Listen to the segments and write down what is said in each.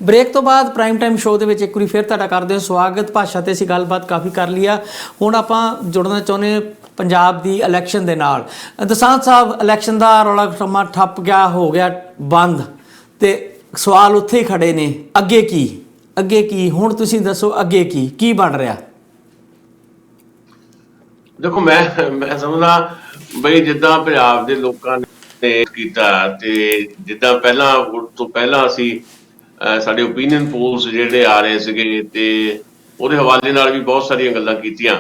Break ਤੋਂ ਬਾਅਦ prime time show ਦੇ ਵਿੱਚ ਇੱਕ ਵਾਰੀ ਫਿਰ ਤੁਹਾਡਾ ਕਰਦੇ ਹਾਂ ਸਵਾਗਤ। ਭਾਸ਼ਾ ਤੇ ਅਸੀਂ ਗੱਲਬਾਤ ਕਾਫੀ ਕਰ ਲਈ ਆ। ਹੁਣ ਆਪਾਂ ਜੁੜਨਾ ਚਾਹੁੰਦੇ ਪੰਜਾਬ ਦੀ ਇਲੈਕਸ਼ਨ ਦੇ ਨਾਲ। ਦਸਾਂਝ ਸਾਹਿਬ, ਇਲੈਕਸ਼ਨ ਦਾ ਰੌਲਾ ਸਮਾਂ ਠੱਪ ਗਿਆ, ਹੋ ਗਿਆ ਬੰਦ, ਤੇ ਸਵਾਲ ਉੱਥੇ ਹੀ ਖੜੇ ਨੇ, ਅੱਗੇ ਕੀ? ਅੱਗੇ ਕੀ? ਹੁਣ ਤੁਸੀਂ ਦੱਸੋ ਅੱਗੇ ਕੀ ਬਣ ਰਿਹਾ? ਦੇਖੋ, ਮੈਂ ਸਮਝਦਾ ਬਈ ਜਿੱਦਾਂ ਪੰਜਾਬ ਦੇ ਲੋਕਾਂ ਨੇ ਕੀਤਾ ਤੇ ਜਿੱਦਾਂ ਪਹਿਲਾਂ ਵੋਟ ਤੋਂ ਪਹਿਲਾਂ ਅਸੀਂ ਸਾਡੇ ਓਪੀਨੀਅਨ ਪੋਲਸ ਜਿਹੜੇ ਆ ਰਹੇ ਸੀਗੇ ਤੇ ਉਹਦੇ ਹਵਾਲੇ ਨਾਲ ਵੀ ਬਹੁਤ ਸਾਰੀਆਂ ਗੱਲਾਂ ਕੀਤੀਆਂ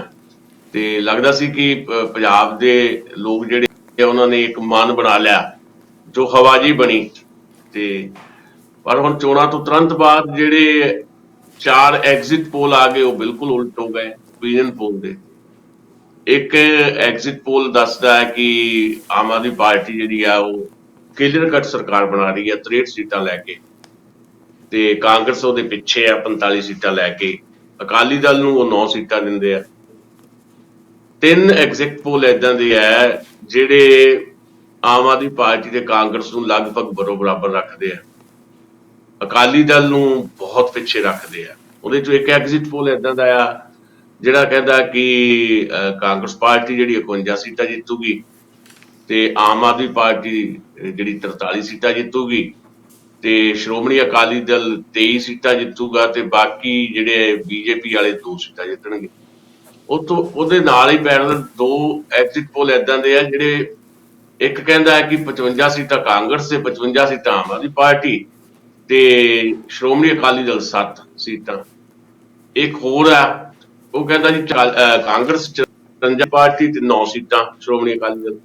ਤੇ ਲੱਗਦਾ ਸੀ ਕਿ ਪੰਜਾਬ ਦੇ ਲੋਕ ਜਿਹੜੇ ਉਹਨਾਂ ਨੇ ਇੱਕ ਮਨ ਬਣਾ ਲਿਆ ਜੋ ਹਵਾਜੀ ਬਣੀ। ਤੇ ਪਰ ਹੁਣ ਚੋਣਾਂ ਤੋਂ ਤੁਰੰਤ ਬਾਅਦ ਜਿਹੜੇ 4 ਐਗਜ਼ਿਟ ਪੋਲ ਆ ਗਏ ਉਹ ਬਿਲਕੁਲ ਉਲਟ ਹੋ ਗਏ ਓਪੀਨੀਅਨ ਪੋਲ ਦੇ। ਇੱਕ ਐਗਜ਼ਿਟ ਪੋਲ ਦੱਸਦਾ ਹੈ ਕਿ ਆਮ ਆਦਮੀ ਪਾਰਟੀ ਜਿਹੜੀ ਆ ਉਹ ਕਲੀਅਰ ਕੱਟ ਸਰਕਾਰ ਬਣਾ ਰਹੀ ਹੈ 63 ਸੀਟਾਂ ਲੈ ਕੇ, ਤੇ ਕਾਂਗਰਸ ਉਹਦੇ ਪਿੱਛੇ ਆ 45 ਸੀਟਾਂ ਲੈ ਕੇ। ਅਕਾਲੀ ਦਲ ਨੂੰ ਉਹ 9 ਸੀਟਾਂ ਦਿੰਦੇ ਆ। 3 ਐਗਜ਼ਿਟ ਪੋਲ ਏਦਾਂ ਦੇ ਆ ਜਿਹੜੇ ਆਮ ਆਦਮੀ ਪਾਰਟੀ ਤੇ ਕਾਂਗਰਸ ਨੂੰ ਲਗਭਗ ਬਰਾਬਰ ਰੱਖਦੇ ਆ, ਅਕਾਲੀ ਦਲ ਨੂੰ ਬਹੁਤ ਪਿੱਛੇ ਰੱਖਦੇ ਆ। ਉਹਦੇ ਚੋਂ ਇੱਕ ਐਗਜ਼ਿਟ ਪੋਲ ਏਦਾਂ ਦਾ ਆ ਜਿਹੜਾ ਕਹਿੰਦਾ ਕਿ ਕਾਂਗਰਸ ਪਾਰਟੀ ਜਿਹੜੀ 51 ਸੀਟਾਂ ਜਿੱਤੂਗੀ ਤੇ ਆਮ ਆਦਮੀ ਪਾਰਟੀ ਜਿਹੜੀ 43 ਸੀਟਾਂ ਜਿੱਤੂਗੀ ਤੇ ਸ਼੍ਰੋਮਣੀ ਅਕਾਲੀ ਦਲ 23 ਸੀਟਾਂ ਜਿੱਤੂਗਾ ਤੇ ਬਾਕੀ ਜਿਹੜੇ ਬੀਜੇਪੀ ਵਾਲੇ 2 ਸੀਟਾਂ ਜਿੱਤਣਗੇ। ਉਹਦੇ ਨਾਲ ਹੀ ਪੈਰਲਲ 2 ਐਗਜ਼ਿਟ ਪੋਲ ਏਦਾਂ ਦੇ ਆ ਜਿਹੜੇ ਇੱਕ ਕਹਿੰਦਾ ਹੈ ਕਿ 55 ਸੀਟਾਂ ਕਾਂਗਰਸ ਤੇ 55 ਸੀਟਾਂ ਆਮ ਆਦਮੀ ਪਾਰਟੀ ਤੇ ਸ਼੍ਰੋਮਣੀ ਅਕਾਲੀ ਦਲ 7 ਸੀਟਾਂ। ਇੱਕ ਹੋਰ ਆ ਉਹ ਕਹਿੰਦਾ ਜੀ ਕਾਂਗਰਸ 53 ਪਾਰਟੀ ਤੇ 9 ਸੀਟਾਂ ਸ਼੍ਰੋਮਣੀ ਅਕਾਲੀ ਦਲ।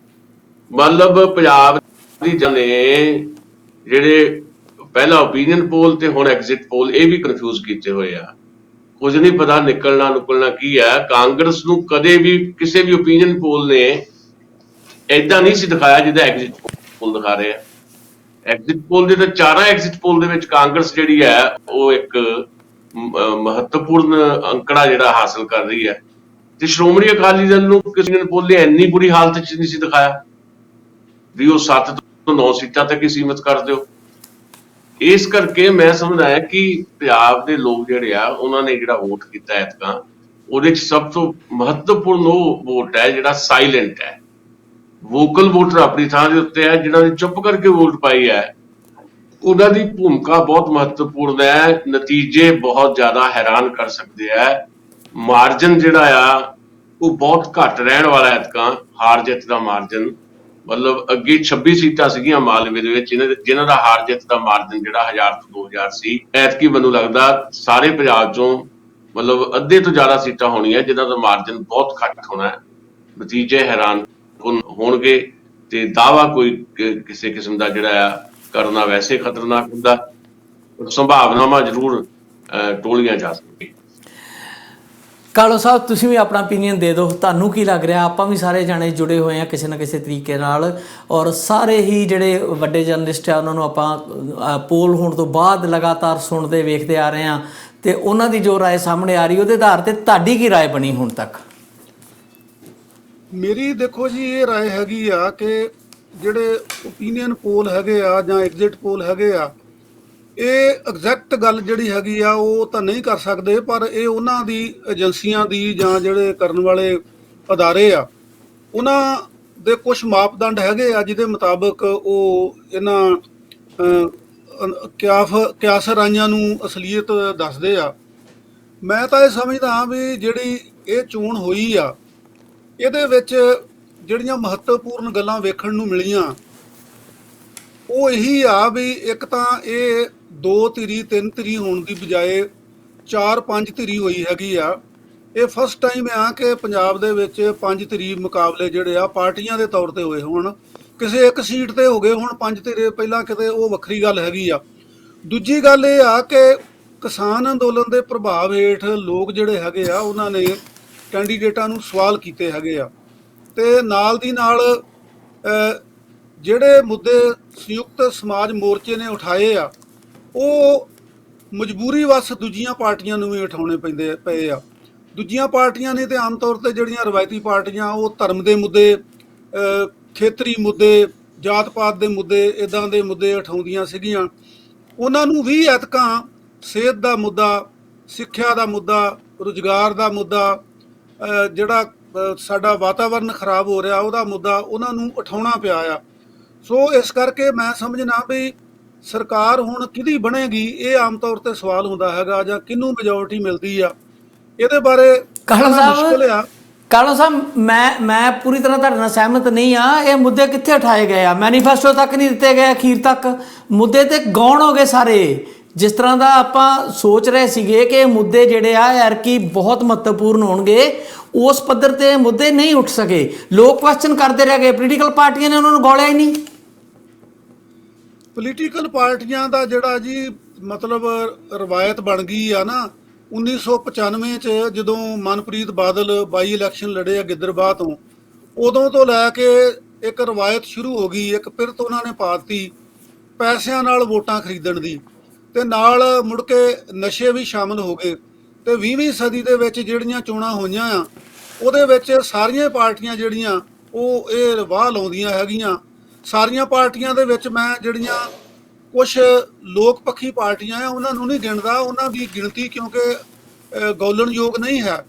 ਮਤਲਬ ਪੰਜਾਬ ਦੀ ਜਨੇ ਜਿਹੜੇ ਪਹਿਲਾ ਓਪੀਨੀਅਨ ਪੋਲ ਤੇ ਹੁਣ ਐਗਜ਼ਿਟ ਪੋਲ ਇਹ ਵੀ ਕਨਫਿਊਜ਼ ਕੀਤੇ ਹੋਏ ਆ। ਕੁਝ ਨਹੀਂ ਪਤਾ ਨਿਕਲਣਾ ਕੀ ਹੈ। ਕਾਂਗਰਸ ਨੂੰ ਕਦੇ ਵੀ ਕਿਸੇ ਵੀ ਓਪੀਨੀਅਨ ਪੋਲ ਨੇ ਏਦਾਂ ਨਹੀਂ ਸੀ ਦਿਖਾਇਆ ਜਿੱਦਾਂ ਐਗਜ਼ਿਟ ਪੋਲ ਦਿਖਾ ਰਹੇ ਆ। ਐਗਜ਼ਿਟ ਪੋਲ ਦੇ ਤਾਂ 4 ਐਗਜ਼ਿਟ ਪੋਲ ਦੇ ਵਿੱਚ ਕਾਂਗਰਸ ਜਿਹੜੀ ਹੈ ਉਹ ਇੱਕ ਮਹੱਤਵਪੂਰਨ ਅੰਕੜਾ ਜਿਹੜਾ ਹਾਸਲ ਕਰ ਰਹੀ ਹੈ ਤੇ ਸ਼੍ਰੋਮਣੀ ਅਕਾਲੀ ਦਲ ਨੂੰ ਕਿਸੇ ਨੇ ਪੋਲ ਨੇ ਇੰਨੀ ਬੁਰੀ ਹਾਲਤ 'ਚ ਨਹੀਂ ਸੀ ਦਿਖਾਇਆ ਵੀ ਉਹ 7 ਤੋਂ 9 ਸੀਟਾਂ ਤੱਕ ਹੀ ਸੀਮਿਤ ਕਰ ਦਿਓ। ਇਸ ਕਰਕੇ ਮੈਂ ਸਮਝਦਾ ਹੈ ਕਿ ਪੰਜਾਬ ਦੇ ਲੋਕ ਜਿਹੜੇ ਆ ਉਹਨਾਂ ਨੇ ਜਿਹੜਾ ਵੋਟ ਕੀਤਾ ਐਤਕਾਂ ਉਹਦੇ 'ਚ ਸਭ ਤੋਂ ਮਹੱਤਵਪੂਰਨ ਉਹ ਵੋਟ ਹੈ ਜਿਹੜਾ ਸਾਇਲੈਂਟ ਹੈ। ਵੋਕਲ ਵੋਟਰ ਆਪਣੀ ਥਾਂ ਦੇ ਉੱਤੇ ਹੈ, ਜਿਹਨਾਂ ਨੇ ਚੁੱਪ ਕਰਕੇ ਵੋਟ ਪਾਈ ਹੈ ਉਹਨਾਂ ਦੀ ਭੂਮਿਕਾ ਬਹੁਤ ਮਹੱਤਵਪੂਰਨ ਹੈ। ਨਤੀਜੇ ਬਹੁਤ ਜ਼ਿਆਦਾ ਹੈਰਾਨ ਕਰ ਸਕਦੇ ਆ। ਮਾਰਜਨ ਜਿਹੜਾ ਆ ਉਹ ਬਹੁਤ ਘੱਟ ਰਹਿਣ ਵਾਲਾ ਐਤਕਾਂ ਹਾਰ ਜਿੱਤ ਦਾ ਮਾਰਜਨ। ਮਤਲਬ ਅੱਗੇ 26 ਸੀਟਾਂ ਸੀਗੀਆਂ ਮਾਲਵੇ ਦੇ ਵਿੱਚ ਜਿਨ੍ਹਾਂ ਦਾ ਹਾਰ ਜਿੱਤ ਦਾ ਮਾਰਜਨ ਜਿਹੜਾ 1000 ਤੋਂ 2000 ਸੀ। ਐਤਕੀ ਮੈਨੂੰ ਲੱਗਦਾ ਸਾਰੇ ਪੰਜਾਬ ਚੋਂ ਮਤਲਬ ਅੱਧੇ ਤੋਂ ਜ਼ਿਆਦਾ ਸੀਟਾਂ ਹੋਣੀਆਂ ਜਿਨ੍ਹਾਂ ਦਾ ਮਾਰਜਨ ਬਹੁਤ ਘੱਟ ਹੋਣਾ। ਨਤੀਜੇ ਹੈਰਾਨ ਹੋਣਗੇ ਤੇ ਦਾਅਵਾ ਕੋਈ ਕਿਸੇ ਕਿਸਮ ਦਾ ਜਿਹੜਾ ਆ ਕਰਨਾ ਵੈਸੇ ਖਤਰਨਾਕ ਹੁੰਦਾ। ਸੰਭਾਵਨਾਵਾਂ ਜ਼ਰੂਰ ਟੋਲੀਆਂ ਜਾ ਸਕਦੀਆਂ। ਕਾਲੋ ਸਾਹਿਬ, ਤੁਸੀਂ ਵੀ ਆਪਣਾ ਓਪੀਨੀਅਨ ਦੇ ਦਿਓ, ਤੁਹਾਨੂੰ ਕੀ ਲੱਗ ਰਿਹਾ? ਆਪਾਂ ਵੀ ਸਾਰੇ ਜਾਣੇ ਜੁੜੇ ਹੋਏ ਹਾਂ ਕਿਸੇ ਨਾ ਕਿਸੇ ਤਰੀਕੇ ਨਾਲ, ਔਰ ਸਾਰੇ ਹੀ ਜਿਹੜੇ ਵੱਡੇ ਜਰਨਲਿਸਟ ਆ ਉਹਨਾਂ ਨੂੰ ਆਪਾਂ ਪੋਲ ਹੋਣ ਤੋਂ ਬਾਅਦ ਲਗਾਤਾਰ ਸੁਣਦੇ ਵੇਖਦੇ ਆ ਰਹੇ ਹਾਂ ਤੇ ਉਹਨਾਂ ਦੀ ਜੋ ਰਾਏ ਸਾਹਮਣੇ ਆ ਰਹੀ ਉਹਦੇ ਆਧਾਰ ਤੇ ਤੁਹਾਡੀ ਕੀ ਰਾਏ ਬਣੀ ਹੁਣ ਤੱਕ? ਮੇਰੀ ਦੇਖੋ ਜੀ ਇਹ ਰਾਏ ਹੈਗੀ ਆ ਕਿ ਜਿਹੜੇ ਓਪੀਨੀਅਨ ਪੋਲ ਹੈਗੇ ਆ ਜਾਂ ਐਗਜ਼ਿਟ ਪੋਲ ਹੈਗੇ ਆ ਇਹ ਐਗਜ਼ੈਕਟ ਗੱਲ ਜਿਹੜੀ ਹੈਗੀ ਆ ਉਹ ਤਾਂ ਨਹੀਂ ਕਰ ਸਕਦੇ, ਪਰ ਇਹ ਉਹਨਾਂ ਦੀ ਏਜੰਸੀਆਂ ਦੀ ਜਾਂ ਜਿਹੜੇ ਕਰਨ ਵਾਲੇ ਅਦਾਰੇ ਆ ਉਹਨਾਂ ਦੇ ਕੁਝ ਮਾਪਦੰਡ ਹੈਗੇ ਆ ਜਿਹਦੇ ਮੁਤਾਬਕ ਉਹ ਇਹਨਾਂ ਕਿਆਸ ਰਾਈਆਂ ਨੂੰ ਅਸਲੀਅਤ ਦੱਸਦੇ ਆ। ਮੈਂ ਤਾਂ ਇਹ ਸਮਝਦਾ ਹਾਂ ਵੀ ਜਿਹੜੀ ਇਹ ਚੋਣ ਹੋਈ ਆ ਇਹਦੇ ਵਿੱਚ ਜਿਹੜੀਆਂ ਮਹੱਤਵਪੂਰਨ ਗੱਲਾਂ ਵੇਖਣ ਨੂੰ ਮਿਲੀਆਂ ਉਹ ਇਹੀ ਆ ਵੀ ਇੱਕ ਤਾਂ ਇਹ 2 ਧਿਰੀ 3 ਧਿਰੀ ਹੋਣ ਦੀ ਬਜਾਏ 4-5 ਧਿਰੀ ਹੋਈ ਹੈਗੀ ਆ। ਇਹ ਫਸਟ ਟਾਈਮ ਆ ਕਿ ਪੰਜਾਬ ਦੇ ਵਿੱਚ 5 ਧਿਰੀ ਮੁਕਾਬਲੇ ਜਿਹੜੇ ਆ ਪਾਰਟੀਆਂ ਦੇ ਤੌਰ ਤੇ ਹੋਏ ਹੋਣ। ਕਿਸੇ ਇੱਕ ਸੀਟ ਤੇ ਹੋ ਗਏ ਹੁਣ 5 ਧਿਰੇ ਪਹਿਲਾਂ ਕਿਤੇ, ਉਹ ਵੱਖਰੀ ਗੱਲ ਹੈਗੀ ਆ। ਦੂਜੀ ਗੱਲ ਇਹ ਆ ਕਿ ਕਿਸਾਨ ਅੰਦੋਲਨ ਦੇ ਪ੍ਰਭਾਵ ਹੇਠ ਲੋਕ ਜਿਹੜੇ ਹੈਗੇ ਆ ਉਹਨਾਂ ਨੇ ਕੈਂਡੀਡੇਟਾਂ ਨੂੰ ਸਵਾਲ ਕੀਤੇ ਹੈਗੇ ਆ ਤੇ ਨਾਲ ਦੀ ਨਾਲ ਜਿਹੜੇ ਮੁੱਦੇ ਸੰਯੁਕਤ ਸਮਾਜ ਮੋਰਚੇ ਨੇ ਉਠਾਏ ਆ ਉਹ ਮਜਬੂਰੀ ਵਸ ਦੂਜੀਆਂ ਪਾਰਟੀਆਂ ਨੂੰ ਵੀ ਉਠਾਉਣੇ ਪਏ ਆ। ਦੂਜੀਆਂ ਪਾਰਟੀਆਂ ਨੇ ਤੇ ਆਮ ਤੌਰ ਤੇ ਜਿਹੜੀਆਂ ਰਵਾਇਤੀ ਪਾਰਟੀਆਂ ਉਹ ਧਰਮ ਦੇ ਮੁੱਦੇ, ਖੇਤਰੀ ਮੁੱਦੇ, ਜਾਤ ਪਾਤ ਦੇ ਮੁੱਦੇ, ਇੱਦਾਂ ਦੇ ਮੁੱਦੇ ਉਠਾਉਂਦੀਆਂ ਸੀਗੀਆਂ। ਉਹਨਾਂ ਨੂੰ ਵੀ ਐਤਕਾਂ ਸਿਹਤ ਦਾ ਮੁੱਦਾ, ਸਿੱਖਿਆ ਦਾ ਮੁੱਦਾ, ਰੁਜ਼ਗਾਰ ਦਾ ਮੁੱਦਾ, ਜਿਹੜਾ ਸਾਡਾ ਵਾਤਾਵਰਨ ਖਰਾਬ ਹੋ ਰਿਹਾ ਉਹਦਾ ਮੁੱਦਾ ਉਹਨਾਂ ਨੂੰ ਉਠਾਉਣਾ ਪਿਆ ਆ। ਸੋ ਇਸ ਕਰਕੇ ਮੈਂ ਸਮਝਣਾ ਵੀ ਸਰਕਾਰ ਹੁਣ ਕਿਹਦੀ ਬਣੇਗੀ, ਇਹ ਆਮ ਤੌਰ ਤੇ ਸਵਾਲ ਹੁੰਦਾ ਹੈਗਾ, ਜਾਂ ਕਿਹਨੂੰ ਮੈਜੋਰਿਟੀ ਮਿਲਦੀ ਆ, ਇਹਦੇ ਬਾਰੇ ਕਹਿਣਾ ਮੁਸ਼ਕਿਲ ਆ। ਕਾਲੋ ਸਾਹਿਬ, ਮੈਂ ਪੂਰੀ ਤਰ੍ਹਾਂ ਤੁਹਾਡੇ ਨਾਲ ਸਹਿਮਤ ਨਹੀਂ ਆ। ਇਹ ਮੁੱਦੇ ਕਿੱਥੇ ਉਠਾਏ ਗਏ ਆ? ਮੈਨੀਫੈਸਟੋ ਤੱਕ ਨਹੀਂ ਦਿੱਤੇ ਗਏ, ਅਖੀਰ ਤੱਕ ਮੁੱਦੇ ਤੇ ਗੌਣ ਹੋ ਗਏ ਸਾਰੇ। ਜਿਸ ਤਰ੍ਹਾਂ ਦਾ ਆਪਾਂ ਸੋਚ ਰਹੇ ਸੀਗੇ ਕਿ ਇਹ ਮੁੱਦੇ ਜਿਹੜੇ ਆ ਯਾਰ ਕੀ ਬਹੁਤ ਮਹੱਤਵਪੂਰਨ ਹੋਣਗੇ, ਉਸ ਪੱਧਰ ਤੇ ਮੁੱਦੇ ਨਹੀਂ ਉੱਠ ਸਕੇ। ਲੋਕ ਕੁਐਸਚਨ ਕਰਦੇ ਰਹਿ ਗਏ, ਪੋਲੀਟੀਕਲ ਪਾਰਟੀਆਂ ਨੇ ਉਹਨਾਂ ਨੂੰ ਗੋਲਿਆ ਹੀ ਨਹੀਂ। ਪੋਲੀਟੀਕਲ ਪਾਰਟੀਆਂ ਦਾ ਜਿਹੜਾ ਜੀ ਮਤਲਬ ਰਵਾਇਤ ਬਣ ਗਈ ਆ ਨਾ, 1995 ਚ ਜਦੋਂ ਮਨਪ੍ਰੀਤ ਬਾਦਲ ਬਾਈ ਇਲੈਕਸ਼ਨ ਲੜੇ ਆ ਗਿੱਦੜਬਾਹ ਤੋਂ, ਉਦੋਂ ਤੋਂ ਲੈ ਕੇ ਇੱਕ ਰਵਾਇਤ ਸ਼ੁਰੂ ਹੋ ਗਈ, ਇੱਕ ਪਿਰਤ ਉਹਨਾਂ ਨੇ ਪਾ ਦਿੱਤੀ ਪੈਸਿਆਂ ਨਾਲ ਵੋਟਾਂ ਖਰੀਦਣ ਦੀ, ਤੇ ਨਾਲ ਮੁੜ ਕੇ ਨਸ਼ੇ ਵੀ ਸ਼ਾਮਲ ਹੋ ਗਏ। ਤੇ 20ਵੀਂ ਸਦੀ ਦੇ ਵਿੱਚ ਜਿਹੜੀਆਂ ਚੋਣਾਂ ਹੋਈਆਂ ਆ, ਉਹਦੇ ਵਿੱਚ ਸਾਰੀਆਂ ਪਾਰਟੀਆਂ ਜਿਹੜੀਆਂ ਉਹ ਇਹ ਵਾਹ ਲਾਉਂਦੀਆਂ ਹੈਗੀਆਂ। ਸਾਰੀਆਂ ਪਾਰਟੀਆਂ ਦੇ ਵਿੱਚ ਮੈਂ ਜਿਹੜੀਆਂ ਕੁਝ ਲੋਕ ਪੱਖੀ ਪਾਰਟੀਆਂ ਆ ਉਹਨਾਂ ਨੂੰ ਨਹੀਂ ਗਿਣਦਾ, ਉਹਨਾਂ ਦੀ ਗਿਣਤੀ ਕਿਉਂਕਿ ਗੌਲਣਯੋਗ ਨਹੀਂ ਹੈ।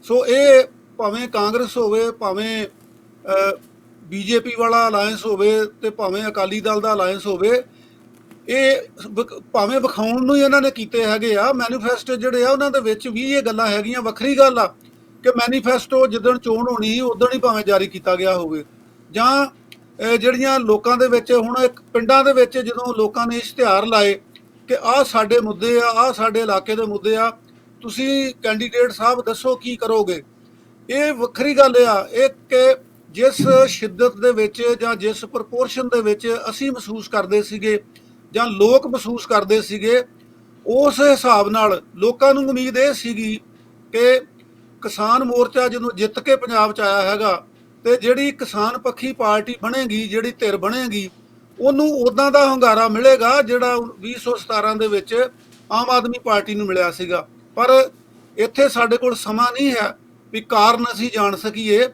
ਸੋ ਇਹ ਭਾਵੇਂ ਕਾਂਗਰਸ ਹੋਵੇ, ਭਾਵੇਂ ਬੀਜੇਪੀ ਵਾਲਾ ਅਲਾਇੰਸ ਹੋਵੇ, ਤੇ ਭਾਵੇਂ ਅਕਾਲੀ ਦਲ ਦਾ ਅਲਾਇੰਸ ਹੋਵੇ, ਇਹ ਭਾਵੇਂ ਵਿਖਾਉਣ ਨੂੰ ਹੀ ਇਹਨਾਂ ਨੇ ਕੀਤੇ ਹੈਗੇ ਆ। ਮੈਨੀਫੈਸਟੋ ਜਿਹੜੇ ਆ ਉਹਨਾਂ ਦੇ ਵਿੱਚ ਵੀ ਇਹ ਗੱਲਾਂ ਹੈਗੀਆਂ। ਵੱਖਰੀ ਗੱਲ ਆ ਕਿ ਮੈਨੀਫੈਸਟੋ ਜਿੱਦਣ ਚੋਣ ਹੋਣੀ ਸੀ ਉਦਣ ਹੀ ਭਾਵੇਂ ਜਾਰੀ ਕੀਤਾ ਗਿਆ ਹੋਵੇ, ਜਾਂ ਜਿਹੜੀਆਂ ਲੋਕਾਂ ਦੇ ਵਿੱਚ ਹੁਣ ਇੱਕ ਪਿੰਡਾਂ ਦੇ ਵਿੱਚ ਜਦੋਂ ਲੋਕਾਂ ਨੇ ਇਸ਼ਤਿਹਾਰ ਲਾਏ ਕਿ ਆਹ ਸਾਡੇ ਮੁੱਦੇ ਆ, ਆਹ ਸਾਡੇ ਇਲਾਕੇ ਦੇ ਮੁੱਦੇ ਆ, ਤੁਸੀਂ ਕੈਂਡੀਡੇਟ ਸਾਹਿਬ ਦੱਸੋ ਕੀ ਕਰੋਗੇ। ਇਹ ਵੱਖਰੀ ਗੱਲ ਆ ਇਹ ਕਿ ਜਿਸ ਸ਼ਿੱਦਤ ਦੇ ਵਿੱਚ ਜਾਂ ਜਿਸ ਪ੍ਰਪੋਰਸ਼ਨ ਦੇ ਵਿੱਚ ਅਸੀਂ ਮਹਿਸੂਸ ਕਰਦੇ ਸੀਗੇ ਜਾਂ ਲੋਕ ਮਹਿਸੂਸ ਕਰਦੇ ਸੀਗੇ, ਉਸ ਹਿਸਾਬ ਨਾਲ ਲੋਕਾਂ ਨੂੰ ਉਮੀਦ ਇਹ ਸੀਗੀ ਕਿ ਕਿਸਾਨ ਮੋਰਚਾ ਜਦੋਂ ਜਿੱਤ ਕੇ ਪੰਜਾਬ 'ਚ ਆਇਆ ਹੈਗਾ, ਤੇ ਜਿਹੜੀ ਕਿਸਾਨ ਪੱਖੀ ਪਾਰਟੀ ਬਣੇਗੀ, ਜਿਹੜੀ ਧਿਰ ਬਣੇਗੀ, ਉਹਨੂੰ ਉਦਾਂ ਦਾ ਹੁੰਗਾਰਾ ਮਿਲੇਗਾ ਜਿਹੜਾ 2017 ਦੇ ਵਿੱਚ ਆਮ ਆਦਮੀ ਪਾਰਟੀ ਨੂੰ ਮਿਲਿਆ ਸੀਗਾ। ਪਰ ਇੱਥੇ ਸਾਡੇ ਕੋਲ ਸਮਾਂ ਨਹੀਂ ਹੈ ਵੀ ਕਾਰਨ ਅਸੀਂ ਜਾਣ ਸਕੀਏ।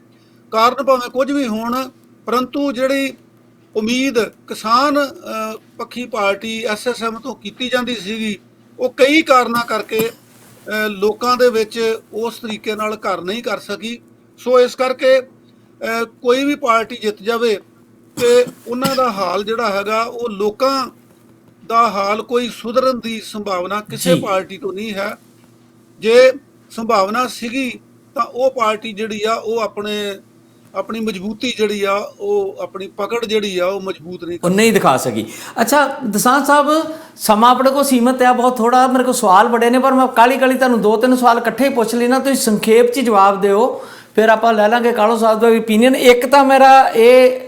ਕਾਰਨ ਭਾਵੇਂ ਕੁਝ ਵੀ ਹੋਣ, ਪਰੰਤੂ ਜਿਹੜੀ ਉਮੀਦ ਕਿਸਾਨ ਪੱਖੀ ਪਾਰਟੀ SSM ਤੋਂ ਕੀਤੀ ਜਾਂਦੀ ਸੀਗੀ, ਉਹ ਕਈ ਕਾਰਨਾਂ ਕਰਕੇ ਲੋਕਾਂ ਦੇ ਵਿੱਚ ਉਸ ਤਰੀਕੇ ਨਾਲ ਘਰ ਨਹੀਂ ਕਰ ਸਕੀ। ਸੋ ਇਸ ਕਰਕੇ ਕੋਈ ਵੀ ਪਾਰਟੀ ਜਿੱਤ ਜਾਵੇ ਤੇ ਉਹਨਾਂ ਦਾ ਹਾਲ ਜਿਹੜਾ ਹੈਗਾ, ਉਹ ਲੋਕਾਂ ਦਾ ਹਾਲ ਕੋਈ ਸੁਧਰਨ ਦੀ ਸੰਭਾਵਨਾ ਕਿਸੇ ਪਾਰਟੀ ਤੋਂ ਨਹੀਂ ਹੈ। ਜੇ ਸੰਭਾਵਨਾ ਸੀਗੀ ਤਾਂ ਉਹ ਪਾਰਟੀ ਜਿਹੜੀ ਆ ਉਹ ਆਪਣੀ ਮਜ਼ਬੂਤੀ ਜਿਹੜੀ ਆ, ਉਹ ਆਪਣੀ ਪਕੜ ਜਿਹੜੀ ਆ ਉਹ ਮਜ਼ਬੂਤ ਨਹੀਂ ਦਿਖਾ ਸਕੀ। ਅੱਛਾ ਦਸਾਂਝ ਸਾਹਿਬ, ਸਮਾਂ ਆਪਣੇ ਕੋਲ ਸੀਮਤ ਹੈ, ਬਹੁਤ ਥੋੜਾ, ਮੇਰੇ ਕੋਲ ਸਵਾਲ ਬੜੇ ਨੇ, ਪਰ ਮੈਂ ਕਾਲੀ ਤੁਹਾਨੂੰ 2-3 ਸਵਾਲ ਇਕੱਠੇ ਹੀ ਪੁੱਛ ਲੈਣਾ, ਤੁਸੀਂ ਸੰਖੇਪ 'ਚ ਜਵਾਬ ਦਿਓ, ਫਿਰ ਆਪਾਂ ਲੈ ਲਾਂਗੇ ਕਾਲੋ ਸਾਹਿਬ ਦਾ ਓਪੀਨੀਅਨ। ਇੱਕ ਤਾਂ ਮੇਰਾ ਇਹ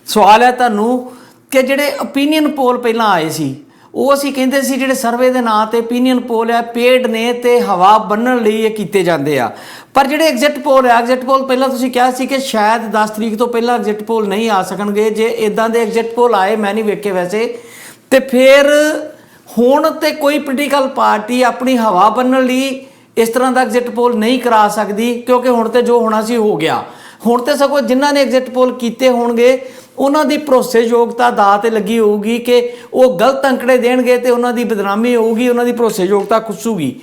ਸਵਾਲ ਹੈ ਤੁਹਾਨੂੰ ਕਿ ਜਿਹੜੇ ਓਪੀਨੀਅਨ ਪੋਲ ਪਹਿਲਾਂ ਆਏ ਸੀ, ਉਹ ਅਸੀਂ ਕਹਿੰਦੇ ਸੀ ਜਿਹੜੇ ਸਰਵੇ ਦੇ ਨਾਂ ਤੇ ਓਪੀਨੀਅਨ ਪੋਲ ਆ ਪੇਡ ਨੇ ਤੇ ਹਵਾ ਬੰਨਣ ਲਈ ਇਹ ਕੀਤੇ ਜਾਂਦੇ ਆ। ਪਰ ਜਿਹੜੇ ਐਗਜ਼ਿਟ ਪੋਲ ਆ, ਐਗਜ਼ਿਟ ਪੋਲ ਪਹਿਲਾਂ ਤੁਸੀਂ ਕਿਹਾ ਸੀ ਕਿ ਸ਼ਾਇਦ 10 ਤਰੀਕ ਤੋਂ ਪਹਿਲਾਂ ਐਗਜ਼ਿਟ ਪੋਲ ਨਹੀਂ ਆ ਸਕਣਗੇ। ਜੇ ਇਦਾਂ ਦੇ ਐਗਜ਼ਿਟ ਪੋਲ ਆਏ, ਮੈਂ ਨਹੀਂ ਵੇਖੇ ਵੈਸੇ, ਤੇ ਫਿਰ ਹੁਣ ਤੇ ਕੋਈ ਪੋਲੀਟੀਕਲ ਪਾਰਟੀ ਆਪਣੀ ਹਵਾ ਬੰਨਣ ਲਈ ਇਸ ਤਰ੍ਹਾਂ ਦਾ ਐਗਜ਼ਿਟ ਪੋਲ ਨਹੀਂ ਕਰਾ ਸਕਦੀ, ਕਿਉਂਕਿ ਹੁਣ ਤੇ ਜੋ ਹੋਣਾ ਸੀ ਹੋ ਗਿਆ। ਹੁਣ ਤੇ ਸਗੋਂ ਜਿਨ੍ਹਾਂ ਨੇ ਐਗਜ਼ਿਟ ਪੋਲ ਕੀਤੇ ਹੋਣਗੇ ਉਹਨਾਂ ਦੀ ਭਰੋਸੇਯੋਗਤਾ ਦਾਅ 'ਤੇ ਲੱਗੀ ਹੋਊਗੀ ਕਿ ਉਹ ਗਲਤ ਅੰਕੜੇ ਦੇਣਗੇ ਤੇ ਉਹਨਾਂ ਦੀ ਬਦਨਾਮੀ ਹੋਊਗੀ, ਉਹਨਾਂ ਦੀ ਭਰੋਸੇਯੋਗਤਾ ਖੁੱਸੂਗੀ।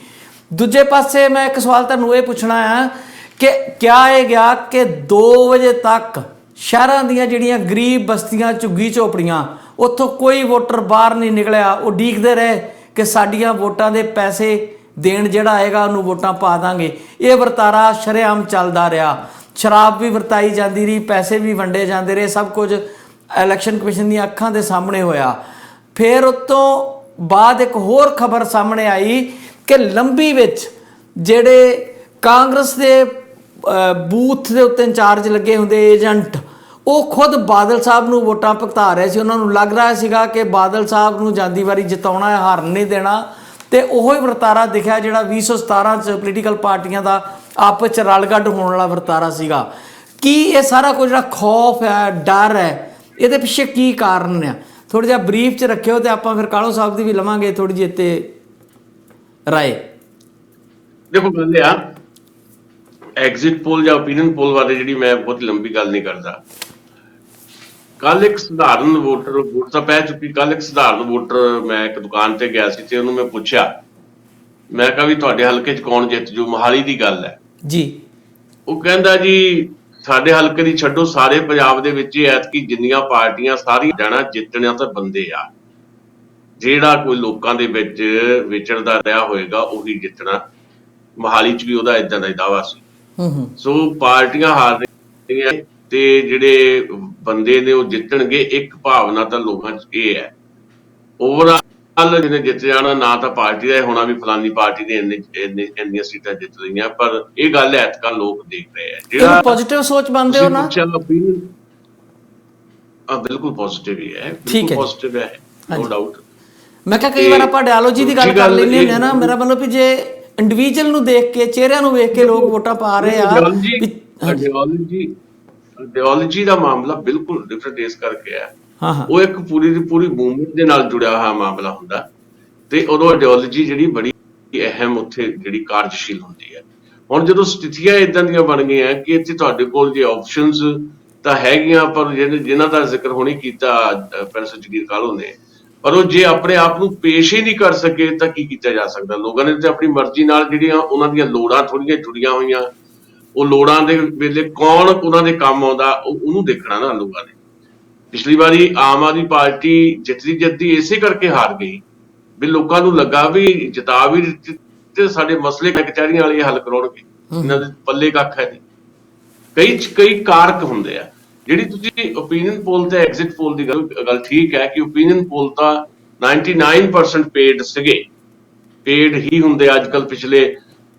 ਦੂਜੇ ਪਾਸੇ ਮੈਂ ਇੱਕ ਸਵਾਲ ਤੁਹਾਨੂੰ ਇਹ ਪੁੱਛਣਾ ਆ ਕਿ ਕਿਆ ਇਹ ਗਿਆ ਕਿ 2 ਵਜੇ ਤੱਕ ਸ਼ਹਿਰਾਂ ਦੀਆਂ ਜਿਹੜੀਆਂ ਗਰੀਬ ਬਸਤੀਆਂ, ਝੁੱਗੀ ਝੋਪੜੀਆਂ, ਉੱਥੋਂ ਕੋਈ ਵੋਟਰ ਬਾਹਰ ਨਹੀਂ ਨਿਕਲਿਆ, ਉਹ ਉਡੀਕਦੇ ਰਹੇ ਕਿ ਸਾਡੀਆਂ ਵੋਟਾਂ ਦੇ ਪੈਸੇ ਦੇਣ ਜਿਹੜਾ ਆਏਗਾ ਉਹਨੂੰ ਵੋਟਾਂ ਪਾ ਦਾਂਗੇ। ਇਹ ਵਰਤਾਰਾ ਸ਼ਰੇਆਮ ਚੱਲਦਾ ਰਿਹਾ, ਸ਼ਰਾਬ ਵੀ ਵਰਤਾਈ ਜਾਂਦੀ ਰਹੀ, ਪੈਸੇ ਵੀ ਵੰਡੇ ਜਾਂਦੇ ਰਹੇ, ਸਭ ਕੁਝ ਇਲੈਕਸ਼ਨ ਕਮਿਸ਼ਨ ਦੀਆਂ ਅੱਖਾਂ ਦੇ ਸਾਹਮਣੇ ਹੋਇਆ। ਫਿਰ ਉਸ ਤੋਂ ਬਾਅਦ ਇੱਕ ਹੋਰ ਖਬਰ ਸਾਹਮਣੇ ਆਈ ਕਿ ਲੰਬੀ ਵਿੱਚ ਜਿਹੜੇ ਕਾਂਗਰਸ ਦੇ ਬੂਥ ਦੇ ਉੱਤੇ ਇੰਚਾਰਜ ਲੱਗੇ ਹੁੰਦੇ ਏਜੰਟ, ਉਹ ਖੁਦ ਬਾਦਲ ਸਾਹਿਬ ਨੂੰ ਵੋਟਾਂ ਭੁਗਤਾ ਰਹੇ ਸੀ। ਉਹਨਾਂ ਨੂੰ ਲੱਗ ਰਿਹਾ ਸੀਗਾ ਕਿ ਬਾਦਲ ਸਾਹਿਬ ਨੂੰ ਜਾਂਦੀ ਵਾਰੀ ਜਿਤਾਉਣਾ ਹੈ, ਹਾਰਨ ਨਹੀਂ ਦੇਣਾ, ਤੇ ਉਹੋ ਹੀ ਵਰਤਾਰਾ ਦਿਖਿਆ ਜਿਹੜਾ 2017 'ਚ ਪੋਲੀਟੀਕਲ ਪਾਰਟੀਆਂ ਦਾ ਆਪਸ 'ਚ ਰਲਗੱਡ ਹੋਣ ਵਾਲਾ ਵਰਤਾਰਾ ਸੀਗਾ। ਕੀ ਇਹ ਸਾਰਾ ਕੁਝ ਜਿਹੜਾ ਖੌਫ ਹੈ, ਡਰ ਹੈ, ਇਹਦੇ ਪਿੱਛੇ ਕੀ ਕਾਰਨ ਆ? ਥੋੜ੍ਹਾ ਜਿਹਾ ਬਰੀਫ 'ਚ ਰੱਖਿਓ ਤੇ ਆਪਾਂ ਫਿਰ ਕਾਲੋ ਸਾਹਿਬ ਦੀ ਵੀ ਲਵਾਂਗੇ ਥੋੜ੍ਹੀ ਜਿਹੀ ਤੇ ਰਾਏ। ਦੇਖੋ ਗੱਲ ਆ, ਐਗਜ਼ਿਟ ਪੋਲ ਜਾਂ ਓਪੀਨੀਅਨ ਪੋਲ ਬਾਰੇ ਜਿਹੜੀ ਮੈਂ ਬਹੁਤ ਲੰਬੀ ਗੱਲ ਨਹੀਂ ਕਰਦਾ। ਕੱਲ ਇੱਕ ਸਧਾਰਨ ਵੋਟ ਤਾਂ ਪੈ ਚੁੱਕੀ। ਕੱਲ ਇੱਕ ਸਧਾਰਨ ਵੋਟਰ, ਮੈਂ ਇੱਕ ਦੁਕਾਨ ਤੇ ਗਿਆ ਸੀ ਤੇ ਉਹਨੂੰ ਮੈਂ ਪੁੱਛਿਆ ਮੈਂ ਕਿਹਾ ਵੀ ਤੁਹਾਡੇ ਹਲਕੇ 'ਚ ਕੌਣ ਜਿੱਤ ਜੂ, ਮੋਹਾਲੀ ਦੀ ਗੱਲ ਹੈ। ਜੀ। ਉਹ ਕਹਿੰਦਾ ਜੀ ਸਾਡੇ ਹਲਕੇ ਦੀ ਛੱਡੋ, ਸਾਰੇ ਪੰਜਾਬ ਦੇ ਵਿੱਚ ਐਤਕੀ ਜਿੰਨੀਆਂ ਪਾਰਟੀਆਂ ਸਾਰੀ ਜਾਣਾ, ਜਿੱਤਣਾ ਤਾਂ ਬੰਦੇ ਆ, ਜਿਹੜਾ ਕੋਈ ਲੋਕਾਂ ਦੇ ਵਿੱਚ ਵਿਚਰਦਾ ਰਿਹਾ ਹੋਏਗਾ ਉਹੀ ਜਿੱਤਣਾ। ਮੋਹਾਲੀ 'ਚ ਵੀ ਉਹਦਾ ਇਦਾਂ ਦਾ ਹੀ ਦਾਅਵਾ ਸੀ। ਸੋ ਪਾਰਟੀਆਂ ਹਾਰ ਰਹੀਆਂ ਤੇ ਜਿਹੜੇ ਬੰਦੇ ਨੇ ਉਹ ਜਿੱਤਣਗੇ। ਇੱਕ ਭਾਵਨਾ ਤਾਂ ਲੋਕਾਂ 'ਚ ਇਹ ਹੈ, ਓਵਰਆਲ ਜਿਹਨੇ ਜਿੱਤ ਜਾਣਾ ਨਾ ਤਾਂ ਪਾਰਟੀ ਦਾ ਹੋਣਾ ਵੀ ਫਲਾਨੀ ਪਾਰਟੀ ਨੇ ਇੰਨੀਆਂ ਸੀਟਾਂ ਜਿੱਤ ਰਹੀਆਂ, ਪਰ ਇਹ ਗੱਲ ਐਤਕਾਂ ਲੋਕ ਦੇਖ ਰਹੇ ਆ। ਜਿਹੜਾ ਪੋਜ਼ਿਟਿਵ ਸੋਚ ਮੰਨਦੇ ਹੋ ਨਾ? ਬਿਲਕੁਲ ਪੋਜ਼ਿਟਿਵ ਹੀ ਹੈ, ਠੀਕ ਹੈ, ਪੋਜ਼ਿਟਿਵ ਹੈ, ਨੋ ਡਾਊਟ। ਮੈਂ ਕਿਹਾ ਕਈ ਵਾਰ ਆਪਾਂ ਆਈਡੀਓਲੋਜੀ ਦੀ ਗੱਲ ਕਰ ਲੈਂਦੇ ਹੁੰਦੇ ਆ ਨਾ, ਮੇਰਾ ਮਤਲਬ ਵੀ ਜੇ ਇੰਡੀਵਿਜੂਅਲ ਨੂੰ ਦੇਖ ਕੇ, ਚਿਹਰਿਆਂ ਨੂੰ ਵੇਖ ਕੇ ਲੋਕ ਵੋਟਾਂ ਪਾ ਰਹੇ ਆ। ਆਈਡੀਓਲੋਜੀ ਦਾ ਮਾਮਲਾ ਬਿਲਕੁਲ ਡਿਫਰੈਂਟ ਇਸ ਕਰਕੇ ਹੈ। ਹਾਂ, ਉਹ ਇੱਕ ਪੂਰੀ ਦੀ ਪੂਰੀ ਮੂਵਮੈਂਟ ਦੇ ਨਾਲ ਜੁੜਿਆ ਹੋਇਆ ਮਾਮਲਾ ਹੁੰਦਾ, ਤੇ ਉਦੋਂ ਆਈਡੀਓਲੋਜੀ ਜਿਹੜੀ ਬੜੀ ਅਹਿਮ ਉੱਥੇ ਜਿਹੜੀ ਕਾਰਜਸ਼ੀਲ ਹੁੰਦੀ ਹੈ। ਹੁਣ ਜਦੋਂ ਸਥਿਤੀਆਂ ਇਦਾਂ ਦੀਆਂ ਬਣ ਗਈਆਂ ਕਿ ਇੱਥੇ ਤੁਹਾਡੇ ਕੋਲ ਜੇ ਆਪਸ਼ਨਸ ਤਾਂ ਹੈਗੀਆਂ, ਪਰ ਜਿਨ੍ਹਾਂ ਦਾ ਜ਼ਿਕਰ ਹੁਣੇ ਕੀਤਾ ਪ੍ਰੋਫੈਸਰ ਜਗੀਰ ਕਾਹਲੋਂ ਨੇ, ਪਰ ਉਹ ਜੇ ਆਪਣੇ ਆਪ ਨੂੰ ਪੇਸ਼ ਹੀ ਨਹੀਂ ਕਰ ਸਕੇ ਤਾਂ ਕੀ ਕੀਤਾ ਜਾ ਸਕਦਾ। ਲੋਕਾਂ ਨੇ ਤੇ ਆਪਣੀ ਮਰਜ਼ੀ ਨਾਲ ਜਿਹੜੀਆਂ ਉਹਨਾਂ ਦੀਆਂ ਲੋੜਾਂ ਥੋੜ੍ਹੀਆਂ ਜੁੜੀਆਂ ਹੋਈਆਂ, ਉਹ ਲੋੜਾਂ ਦੇ ਵੇਲੇ ਕੌਣ ਉਹਨਾਂ ਦੇ ਕੰਮ ਆਉਂਦਾ ਉਹਨੂੰ ਦੇਖਣਾ ਨਾ ਲੋਕਾਂ ਨੇ। ਪਿਛਲੀ ਵਾਰੀ ਆਮ ਆਦਮੀ ਪਾਰਟੀ ਜਿੱਤਦੀ ਇਸੇ ਕਰਕੇ ਹਾਰ ਗਈ ਵੀ ਲੋਕਾਂ ਨੂੰ ਲੱਗਾ ਵੀ ਜਿਤਾ ਵੀ ਤੇ ਸਾਡੇ ਮਸਲੇ ਕਚਹਿਰੀਆਂ ਵਾਲੇ ਹੱਲ ਕਰਾਉਣਗੇ, ਇਹਨਾਂ ਦੇ ਪੱਲੇ ਕੱਖ ਹੈ ਨਹੀਂ। ਕਈ ਕਾਰਕ ਹੁੰਦੇ ਆ। ਜਿਹੜੀ ਤੁਸੀਂ ਓਪੀਨੀਅਨ ਪੋਲ ਤੇ ਐਗਜ਼ਿਟ ਪੋਲ ਦੀ ਗੱਲ ਠੀਕ ਹੈ ਕਿ ਓਪੀਨੀਅਨ ਪੋਲ ਤਾਂ 99% ਪੇਡ ਸੀਗੇ, ਪੇਡ ਹੀ ਹੁੰਦੇ ਅੱਜ ਕੱਲ, ਪਿਛਲੇ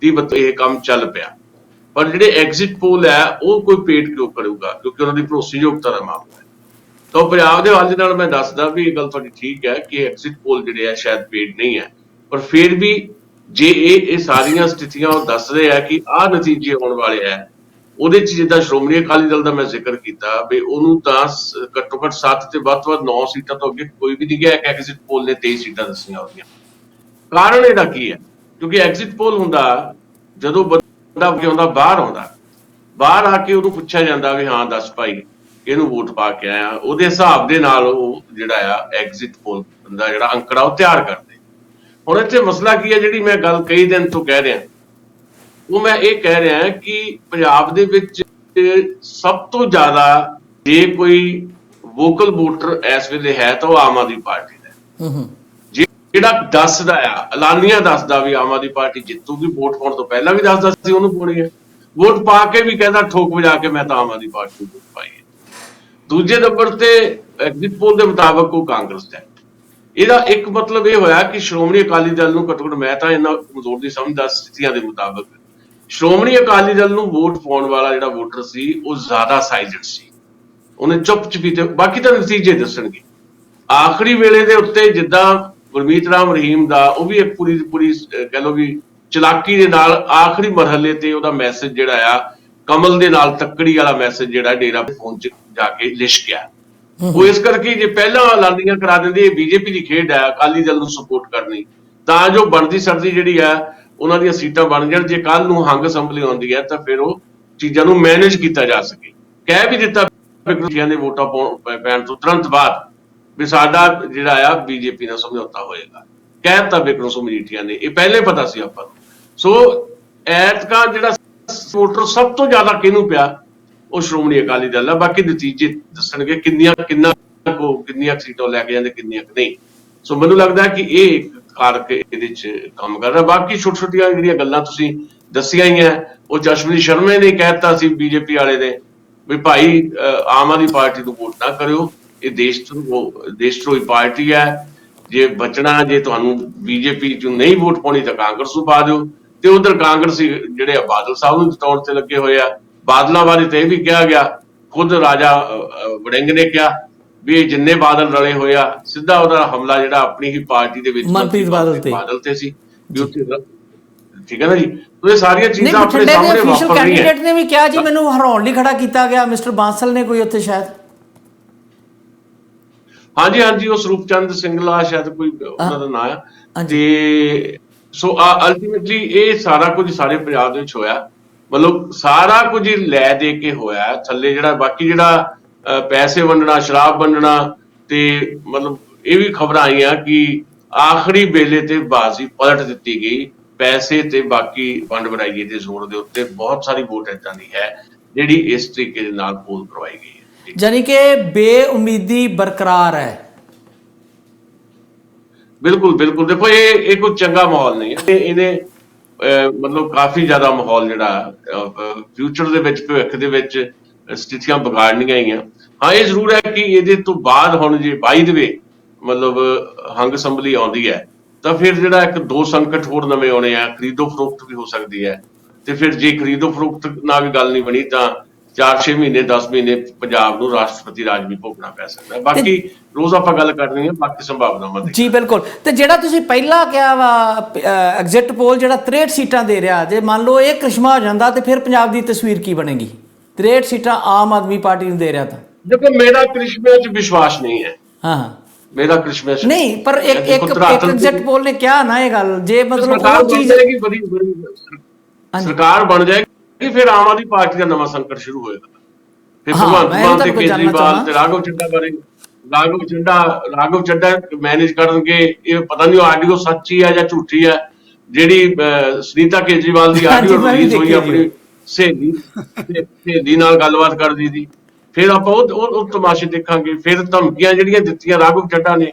30-32 ਇਹ ਕੰਮ ਚੱਲ ਪਿਆ। ਪਰ ਜਿਹੜੇ ਐਗਜ਼ਿਟ ਪੋਲ ਹੈ ਉਹ ਕੋਈ ਪੇਡ ਕਿਉਂ ਕਰੂਗਾ, ਕਿਉਂਕਿ ਉਹਨਾਂ ਦੀ ਭਰੋਸੇਯੋਗਤਾ ਦਾ ਮਾਮਲਾ ਹੈ। ਤਾਂ ਪੰਜਾਬ ਦੇ ਹਵਾਲੇ ਨਾਲ ਮੈਂ ਦੱਸਦਾ ਵੀ ਇਹ ਗੱਲ ਤੁਹਾਡੀ ਠੀਕ ਹੈ ਕਿ ਐਗਜ਼ਿਟ ਪੋਲ ਜਿਹੜੇ ਆ ਸ਼ਾਇਦ ਪੇਡ ਨਹੀਂ ਹੈ, ਪਰ ਫਿਰ ਵੀ ਜੇ ਇਹ ਸਾਰੀਆਂ ਸਥਿਤੀਆਂ ਉਹ ਦੱਸ ਰਹੇ ਆ ਕਿ ਆਹ ਨਤੀਜੇ ਆਉਣ ਵਾਲੇ ਆ, ਉਹਦੇ 'ਚ ਜਿੱਦਾਂ ਸ਼੍ਰੋਮਣੀ ਅਕਾਲੀ ਦਲ ਦਾ ਮੈਂ ਜ਼ਿਕਰ ਕੀਤਾ ਵੀ ਉਹਨੂੰ ਤਾਂ ਘੱਟੋ ਘੱਟ 7 ਤੇ ਵੱਧ ਤੋਂ ਵੱਧ 9 ਸੀਟਾਂ ਤੋਂ ਅੱਗੇ ਕੋਈ ਵੀ ਨਹੀਂ ਗਿਆ। ਐਗਜ਼ਿਟ ਪੋਲ ਨੇ 23 ਸੀਟਾਂ ਦੱਸੀਆਂ ਉਹਦੀਆਂ। ਕਾਰਨ ਇਹਦਾ ਕੀ ਹੈ? ਕਿਉਂਕਿ ਐਗਜ਼ਿਟ ਪੋਲ ਹੁੰਦਾ ਜਦੋਂ ਬੰਦਾ ਆਉਂਦਾ, ਬਾਹਰ ਆ ਕੇ ਉਹਨੂੰ ਪੁੱਛਿਆ ਜਾਂਦਾ ਵੀ ਹਾਂ ਦੱਸ ਭਾਈ ਇਹਨੂੰ ਵੋਟ ਪਾ ਕੇ ਆਇਆ, ਉਹਦੇ ਹਿਸਾਬ ਦੇ ਨਾਲ ਉਹ ਜਿਹੜਾ ਆ ਐਗਜ਼ਿਟ ਪੋਲ ਦਾ ਜਿਹੜਾ ਅੰਕੜਾ ਉਹ ਤਿਆਰ ਕਰਦੇ। ਹੁਣ ਇੱਥੇ ਮਸਲਾ ਕੀ ਹੈ, ਜਿਹੜੀ ਮੈਂ ਗੱਲ ਕਈ ਦਿਨ ਤੋਂ ਕਹਿ ਰਿਹਾ, ਉਹ ਮੈਂ ਇਹ ਕਹਿ ਰਿਹਾ ਕਿ ਪੰਜਾਬ ਦੇ ਵਿੱਚ ਸਭ ਤੋਂ ਜ਼ਿਆਦਾ ਜੇ ਕੋਈ ਵੋਕਲ ਵੋਟਰ ਇਸ ਵੇਲੇ ਹੈ ਤਾਂ ਉਹ ਆਮ ਆਦਮੀ ਪਾਰਟੀ ਦਾ। ਜਿਹੜਾ ਦੱਸਦਾ ਆ, ਐਲਾਨੀਆਂ ਦੱਸਦਾ ਵੀ ਆਮ ਆਦਮੀ ਪਾਰਟੀ ਜਿੱਤੂਗੀ, ਵੋਟ ਪਾਉਣ ਤੋਂ ਪਹਿਲਾਂ ਵੀ ਦੱਸਦਾ ਸੀ ਉਹਨੂੰ ਪਾਉਣੀ ਹੈ, ਵੋਟ ਪਾ ਕੇ ਵੀ ਕਹਿੰਦਾ ਠੋਕ ਵਜਾ ਕੇ ਮੈਂ ਤਾਂ ਆਮ ਆਦਮੀ ਪਾਰਟੀ ਨੂੰ ਵੋਟ ਪਾਈ ਹੈ। ਦੂਜੇ ਨੰਬਰ ਤੇ ਐਗਜ਼ਿਟ ਪੋਲ ਦੇ ਮੁਤਾਬਕ ਉਹ ਕਾਂਗਰਸ ਦਾ। ਇਹਦਾ ਇੱਕ ਮਤਲਬ ਇਹ ਹੋਇਆ ਕਿ ਸ਼੍ਰੋਮਣੀ ਅਕਾਲੀ ਦਲ ਨੂੰ ਘੱਟੋ ਘੱਟ, ਮੈਂ ਤਾਂ ਇਹਨਾਂ ਕਮਜ਼ੋਰ ਦੀ ਸਮਝਦਾ ਸਥਿਤੀਆਂ ਦੇ ਮੁਤਾਬਕ, ਸ਼੍ਰੋਮਣੀ ਅਕਾਲੀ ਦਲ ਨੂੰ ਵੋਟ ਪਾਉਣ ਵਾਲਾ ਜਿਹੜਾ ਵੋਟਰ ਸੀ ਉਹ ਜ਼ਿਆਦਾ ਸਾਇਲੈਂਟ ਸੀ, ਉਹਨੇ ਚੁੱਪ-ਚਪੀਤੇ, ਬਾਕੀ ਤਾਂ ਨਤੀਜੇ ਦੱਸਣਗੇ। ਆਖਰੀ ਵੇਲੇ ਦੇ ਉੱਤੇ ਜਿੱਦਾਂ ਗੁਰਮੀਤ ਰਾਮ ਰਹੀਮ ਦਾ, ਉਹ ਵੀ ਇੱਕ ਪੂਰੀ ਕਹਿ ਲਓ ਵੀ ਚਲਾਕੀ ਦੇ ਨਾਲ ਆਖਰੀ ਮਰਹਲੇ ਤੇ ਉਹਦਾ ਮੈਸੇਜ ਜਿਹੜਾ ਆ ਕਮਲ ਦੇ ਨਾਲ ਤੱਕੜੀ ਵਾਲਾ ਮੈਸੇਜ ਜਿਹੜਾ ਡੇਰਾ ਪਹੁੰਚ ਜਾ ਕੇ ਲਿਸ਼ਕ ਗਿਆ। ਉਹ ਇਸ ਕਰਕੇ ਜੇ ਪਹਿਲਾਂ ਐਲਾਨੀਆਂ ਕਰਾ ਦਿੰਦੇ, ਇਹ ਬੀਜੇਪੀ ਦੀ ਖੇਡ ਹੈ ਅਕਾਲੀ ਦਲ ਨੂੰ ਸਪੋਰਟ ਕਰਨੀ, ਤਾਂ ਜੋ ਬਣਦੀ ਸਰਦੀ ਜਿਹੜੀ ਆ ਉਹਨਾਂ ਦੀਆਂ ਸੀਟਾਂ ਬਣ ਜਾਣ। ਜੇ ਕੱਲ ਨੂੰ ਹੰਗ ਅਸੈਂਬਲੀ ਆਉਂਦੀ ਹੈ ਤਾਂ ਫਿਰ ਉਹ ਚੀਜ਼ਾਂ ਨੂੰ ਮੈਨੇਜ ਕੀਤਾ ਜਾ ਸਕੇ। ਕਹਿ ਵੀ ਦਿੱਤਾ ਦੇ ਵੋਟਾਂ ਪੈਣ ਤੋਂ ਤੁਰੰਤ ਬਾਅਦ ਵੀ ਸਾਡਾ ਜਿਹੜਾ ਆ ਬੀਜੇਪੀ ਨਾਲ ਸਮਝੌਤਾ ਹੋਏਗਾ, ਕਹਿ ਦਿੱਤਾ ਬਿਕਰਮ ਸਿੰਘ ਮਜੀਠੀਆ ਨੇ, ਇਹ ਪਹਿਲੇ ਪਤਾ ਸੀ ਆਪਾਂ ਨੂੰ। ਸੋ ਐਤਕਾਂ ਜਿਹੜਾ ਵੋਟਰ ਸਭ ਤੋਂ ਜ਼ਿਆਦਾ ਕਿਹਨੂੰ ਪਿਆ, ਉਹ ਸ਼੍ਰੋਮਣੀ ਅਕਾਲੀ ਦਲ ਆ। ਬਾਕੀ ਨਤੀਜੇ ਦੱਸਣਗੇ ਕਿੰਨੀਆਂ ਸੀਟਾਂ ਲੈ ਕੇ ਜਾਂਦੇ, ਕਿੰਨੀਆਂ ਨਹੀਂ। ਸੋ ਮੈਨੂੰ ਲੱਗਦਾ ਕਿ ਇਹ ਇੱਕ ਕਾਰਕ ਇਹਦੇ 'ਚ ਕੰਮ ਕਰ ਰਿਹਾ। ਬਾਕੀ ਛੋਟੀਆਂ ਜਿਹੜੀਆਂ ਗੱਲਾਂ ਤੁਸੀਂ ਦੱਸੀਆਂ ਹੀ ਹੈ, ਉਹ ਅਸ਼ਵਨੀ ਸ਼ਰਮਾ ਨੇ ਕਹਿਤਾ ਸੀ ਬੀਜੇਪੀ ਵਾਲੇ ਨੇ ਵੀ ਭਾਈ ਆਮ ਆਦਮੀ ਪਾਰਟੀ ਨੂੰ ਵੋਟ ਨਾ ਕਰਿਓ, ਇਹ ਦੇਸ਼ ਧਰੋਹੀ ਪਾਰਟੀ ਹੈ। ਜੇ ਬਚਣਾ, ਜੇ ਤੁਹਾਨੂੰ ਬੀਜੇਪੀ 'ਚ ਨਹੀਂ ਵੋਟ ਪਾਉਣੀ ਤਾਂ ਕਾਂਗਰਸ ਨੂੰ ਪਾ ਦਿਓ। ਤੇ ਉਧਰ ਕਾਂਗਰਸੀ ਜਿਹੜੇ ਆ ਬਾਦਲ ਸਾਹਿਬ ਨੂੰ ਜਿਤਾਉਣ ਤੇ ਲੱਗੇ ਹੋਏ ਆ। ਬਾਦਲਾਂ ਬਾਰੇ ਤੇ ਇਹ ਵੀ ਕਿਹਾ ਗਿਆ, ਖੁਦ ਰਾਜਾ ਵੜਿੰਗ ਨੇ ਕਿਹਾ ਵੀ ਇਹ ਜਿੰਨੇ ਬਾਦਲ ਰਲੇ ਹੋਏ ਆ, ਸਿੱਧਾ ਉਹਦਾ ਹਮਲਾ ਜਿਹੜਾ ਆਪਣੀ ਹੀ ਪਾਰਟੀ ਦੇ ਵਿੱਚ ਮਨਪ੍ਰੀਤ ਬਾਦਲ ਤੇ ਸੀ ਵੀ ਉੱਥੇ। ਠੀਕ ਹੈ ਨਾ ਜੀ, ਇਹ ਸਾਰੀਆਂ ਚੀਜ਼ਾਂ ਆਪਣੇ ਸਾਹਮਣੇ ਵਾਪਰ ਰਹੀਆਂ। ਕੈਂਡੀਡੇਟ ਨੇ ਵੀ ਕਿਹਾ ਜੀ ਮੈਨੂੰ ਹਰਾਉਣ ਲਈ ਖੜਾ ਕੀਤਾ ਗਿਆ, ਮਿਸਟਰ ਬਾਂਸਲ ਨੇ ਕੋਈ ਉੱਥੇ ਸ਼ਾਇਦ। ਹਾਂਜੀ, ਉਹ ਸਰੂਪਚੰਦ ਸਿੰਗਲਾ ਸ਼ਾਇਦ ਕੋਈ ਉਹਨਾਂ ਦਾ ਨਾਂ ਆ। ਤੇ ਸੋ ਅਲਟੀਮੇਟਲੀ ਇਹ ਸਾਰਾ ਕੁਝ ਸਾਰੇ ਪੰਜਾਬ ਦੇ ਵਿੱਚ ਹੋਇਆ, ਮਤਲਬ ਸਾਰਾ ਕੁਝ ਲੈ ਦੇ ਕੇ ਹੋਇਆ। ਥੱਲੇ ਜਿਹੜਾ ਬਾਕੀ ਜਿਹੜਾ ਪੈਸੇ ਵੰਡਣਾ, ਸ਼ਰਾਬ ਵੰਡਣਾ, ਤੇ ਮਤਲਬ ਇਹ ਵੀ ਖਬਰਾਂ ਆਈਆਂ ਕਿ ਆਖਰੀ ਵੇਲੇ ਤੇ ਬਾਜ਼ੀ ਪਲਟ ਦਿੱਤੀ ਗਈ ਪੈਸੇ ਤੇ ਬਾਕੀ ਵੰਡ ਵਰਾਈਏ ਦੇ ਜ਼ੋਰ ਦੇ ਉੱਤੇ ਬਹੁਤ ਸਾਰੀ ਵੋਟ ਏਦਾਂ ਦੀ ਹੈ ਜਿਹੜੀ ਇਸ ਤਰੀਕੇ ਦੇ ਨਾਲ ਪੋਲ ਕਰਵਾਈ ਗਈ ਹੈ ਜੀ। ਯਾਨੀ ਕਿ ਬੇਉਮੀਦੀ ਬਰਕਰਾਰ ਹੈ। ਬਿਲਕੁਲ ਬਿਲकुल ਦੇਖੋ ਇਹ ਕੋਈ ਚੰਗਾ ਮਾਹੌਲ ਨਹੀਂ ਹੈ। ਇਹਨੇ ਮਤਲਬ ਕਾਫੀ ਜ਼ਿਆਦਾ ਮਾਹੌਲ ਜਿਹੜਾ ਫਿਊਚਰ ਦੇ ਵਿੱਚ ਭਵਿੱਖ ਦੇ ਵਿੱਚ ਸਥਿਤੀਆਂ ਵਿਗਾੜਨੀਆਂ ਹੀ ਆ। ਹਾਂ ਇਹ ਜ਼ਰੂਰ ਹੈ ਕਿ ਇਹਦੇ ਤੋਂ ਬਾਅਦ ਹੁਣ ਜੇ ਬਾਈ ਦੇ ਮਤਲਬ ਹੰਗ ਸੰਭਲੀ ਆਉਂਦੀ ਹੈ ਤਾਂ ਫਿਰ ਜਿਹੜਾ ਇੱਕ ਦੋ ਸੰਕਟ ਹੋਰ ਨਵੇਂ ਆਉਣੇ ਆ, ਖਰੀਦੋ ਫਰੋਖਤ ਵੀ ਹੋ ਸਕਦੀ ਹੈ। ਤੇ ਫਿਰ ਜੇ ਖਰੀਦੋ ਫਰੋਖਤ ਨਾਲ ਵੀ ਗੱਲ ਨਹੀਂ ਬਣੀ ਤਾਂ 4-6 ਮਹੀਨੇ 10 ਮਹੀਨੇ ਪੰਜਾਬ ਨੂੰ ਰਾਸ਼ਟਰਪਤੀ ਰਾਜ ਵੀ ਭੋਗਣਾ ਪੈ ਸਕਦਾ। ਬਾਕੀ ਰੋਜ਼ ਆਪਾਂ ਗੱਲ ਕਰਨੀ ਹੈ ਬਾਕੀ ਸੰਭਾਵਨਾਵਾਂ ਦੀ। ਜੀ ਬਿਲਕੁਲ। ਤੇ ਜਿਹੜਾ ਤੁਸੀਂ ਪਹਿਲਾਂ ਕਿਹਾ ਵਾ ਐਗਜ਼ਿਟ ਪੋਲ ਜਿਹੜਾ 63 ਸੀਟਾਂ ਦੇ ਰਿਹਾ, ਜੇ ਮੰਨ ਲਓ ਇਹ ਕ੍ਰਿਸ਼ਮਾ ਹੋ ਜਾਂਦਾ ਤੇ ਫਿਰ ਪੰਜਾਬ ਦੀ ਤਸਵੀਰ ਕੀ ਬਣੇਗੀ? 63 ਸੀਟਾਂ ਆਮ ਆਦਮੀ ਪਾਰਟੀ ਨੂੰ ਦੇ ਰਿਹਾ ਤਾਂ ਦੇਖੋ ਮੇਰਾ ਕ੍ਰਿਸ਼ਮੇ 'ਚ ਵਿਸ਼ਵਾਸ ਨਹੀਂ ਹੈ। ਹਾਂ ਮੇਰਾ ਕ੍ਰਿਸ਼ਮੇ ਨਹੀਂ, ਪਰ ਇੱਕ ਐਗਜ਼ਿਟ ਪੋਲ ਨੇ ਕਿਹਾ ਨਾ ਇਹ ਗੱਲ, ਜੇ ਮਤਲਬ ਉਹ ਚੀਜ਼ ਸਰਕਾਰ ਬਣ ਜਾਏਗੀ ਫਿਰ ਆਮ ਆਦਮੀ ਪਾਰਟੀ ਦਾ ਨਵਾਂ ਸੰਕਟ ਸ਼ੁਰੂ ਹੋਏਗਾ। ਫਿਰ ਭਗਵੰਤ ਮਾਨ ਤੇ ਕੇਜਰੀਵਾਲ ਤੇ ਰਾਘਵ ਚੱਡਾ ਬਾਰੇ ਰਾਘਵ ਚੱਡਾ ਮੈਨੇਜ ਕਰਨਗੇ। ਇਹ ਪਤਾ ਨਹੀਂ ਆਡੀਓ ਸੱਚੀ ਹੈ ਜਾਂ ਝੂਠੀ ਹੈ। ਜਿਹੜੀ ਸੁਨੀਤਾ ਕੇਜਰੀਵਾਲ ਦੀ ਆਡੀਓ ਰਿਲੀਜ਼ ਹੋਈ ਆਪਣੀ ਸਹੇਲੀ ਨਾਲ ਗੱਲਬਾਤ ਕਰਦੀ ਸੀ, ਫਿਰ ਆਪਾਂ ਉਹ ਤਮਾਸ਼ੇ ਦੇਖਾਂਗੇ। ਫਿਰ ਧਮਕੀਆਂ ਜਿਹੜੀਆਂ ਦਿੱਤੀਆਂ ਰਾਘਵ ਚੱਡਾ ਨੇ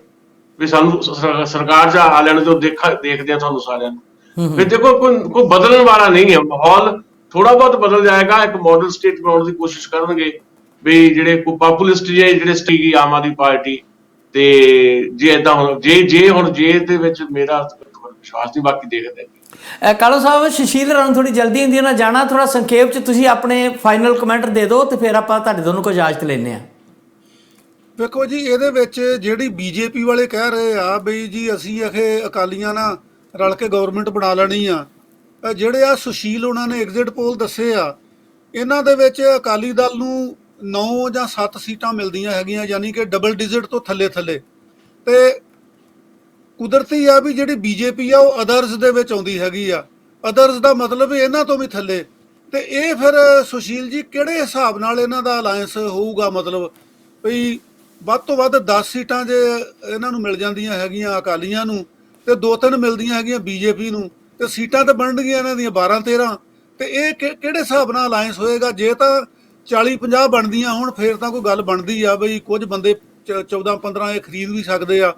ਵੀ ਸਾਨੂੰ ਸਰਕਾਰ 'ਚ ਆ ਲੈਣ ਤੋਂ ਦੇਖਦੇ ਆ ਤੁਹਾਨੂੰ ਸਾਰਿਆਂ ਨੂੰ। ਫਿਰ ਦੇਖੋ ਕੋਈ ਬਦਲਣ ਵਾਲਾ ਨਹੀਂ ਹੈ ਮਾਹੌਲ। ਥੋੜਾ ਬਹੁਤ ਬਦਲ ਜਾਏਗਾ। ਇੱਕ ਮਾਡਲ ਸਟੇਟ ਬਣਾਉਣ ਦੀ ਕੋਸ਼ਿਸ਼ ਕਰਨਗੇ ਵੀ ਜਿਹੜੇ ਕੋਈ ਪਾਪੂਲਿਸਟ ਜਿਹੜੇ ਸੀਗੀ ਆਮ ਆਦਮੀ ਪਾਰਟੀ। ਤੇ ਜੇ ਏਦਾਂ ਹੁਣ ਜੇ ਦੇ ਵਿੱਚ ਮੇਰਾ ਵਿਸ਼ਵਾਸ ਨਹੀਂ, ਬਾਕੀ ਦੇਖਦੇ। ਕਾਲੂ ਸਾਹਿਬ ਸੁਸ਼ੀਲ ਰਾਣਾ ਥੋੜੀ ਜਲਦੀ ਹੁੰਦੀ ਨਾ ਜਾਣਾ, ਥੋੜਾ ਸੰਖੇਪ ਚ ਤੁਸੀਂ ਆਪਣੇ ਫਾਈਨਲ ਕਮੈਂਟ ਦੇ ਦਿਓ ਤੇ ਫਿਰ ਆਪਾਂ ਤੁਹਾਡੇ ਦੋਨੋਂ ਕੋਲ ਇਜਾਜ਼ਤ ਲੈਂਦੇ ਆ। ਵੇਖੋ ਜੀ ਇਹਦੇ ਵਿੱਚ ਜਿਹੜੀ ਬੀਜੇਪੀ ਵਾਲੇ ਕਹਿ ਰਹੇ ਆ ਬਈ ਜੀ ਅਸੀਂ ਇਹ ਅਕਾਲੀਆਂ ਨਾਲ ਰਲ ਕੇ ਗਵਰਨਮੈਂਟ ਬਣਾ ਲੈਣੀ ਆ, ਜਿਹੜੇ ਆ ਸੁਸ਼ੀਲ ਉਹਨਾਂ ਨੇ ਐਗਜ਼ਿਟ ਪੋਲ ਦੱਸੇ ਆ, ਇਹਨਾਂ ਦੇ ਵਿੱਚ ਅਕਾਲੀ ਦਲ ਨੂੰ 9 ਜਾਂ 7 ਸੀਟਾਂ ਮਿਲਦੀਆਂ ਹੈਗੀਆਂ, ਯਾਨੀ ਕਿ ਡਬਲ ਡਿਜਿਟ ਤੋਂ ਥੱਲੇ ਤੇ ਕੁਦਰਤੀ ਆ ਵੀ ਜਿਹੜੀ ਬੀਜੇਪੀ ਆ ਉਹ ਅਦਰਸ ਦੇ ਵਿੱਚ ਆਉਂਦੀ ਹੈਗੀ ਆ। ਅਦਰਸ ਦਾ ਮਤਲਬ ਇਹਨਾਂ ਤੋਂ ਵੀ ਥੱਲੇ। ਤੇ ਇਹ ਫਿਰ ਸੁਸ਼ੀਲ ਜੀ ਕਿਹੜੇ ਹਿਸਾਬ ਨਾਲ ਇਹਨਾਂ ਦਾ ਅਲਾਇੰਸ ਹੋਊਗਾ? ਮਤਲਬ ਵੀ ਵੱਧ ਤੋਂ ਵੱਧ 10 ਸੀਟਾਂ ਜੇ ਇਹਨਾਂ ਨੂੰ ਮਿਲ ਜਾਂਦੀਆਂ ਹੈਗੀਆਂ ਅਕਾਲੀਆਂ ਨੂੰ ਤੇ 2-3 ਮਿਲਦੀਆਂ ਹੈਗੀਆਂ ਬੀਜੇਪੀ ਨੂੰ, ਤੇ ਸੀਟਾਂ ਤਾਂ ਬਣਨਗੀਆਂ ਇਹਨਾਂ ਦੀਆਂ 12-13। ਤੇ ਇਹ ਕਿਹੜੇ ਹਿਸਾਬ ਨਾਲ ਅਲਾਇੰਸ ਹੋਏਗਾ? ਜੇ ਤਾਂ 40-50 ਬਣਦੀਆਂ ਹੋਣ ਫਿਰ ਤਾਂ ਕੋਈ ਗੱਲ ਬਣਦੀ ਆ ਬਈ ਕੁਝ ਬੰਦੇ 14-15 ਇਹ ਖਰੀਦ ਵੀ ਸਕਦੇ ਆ।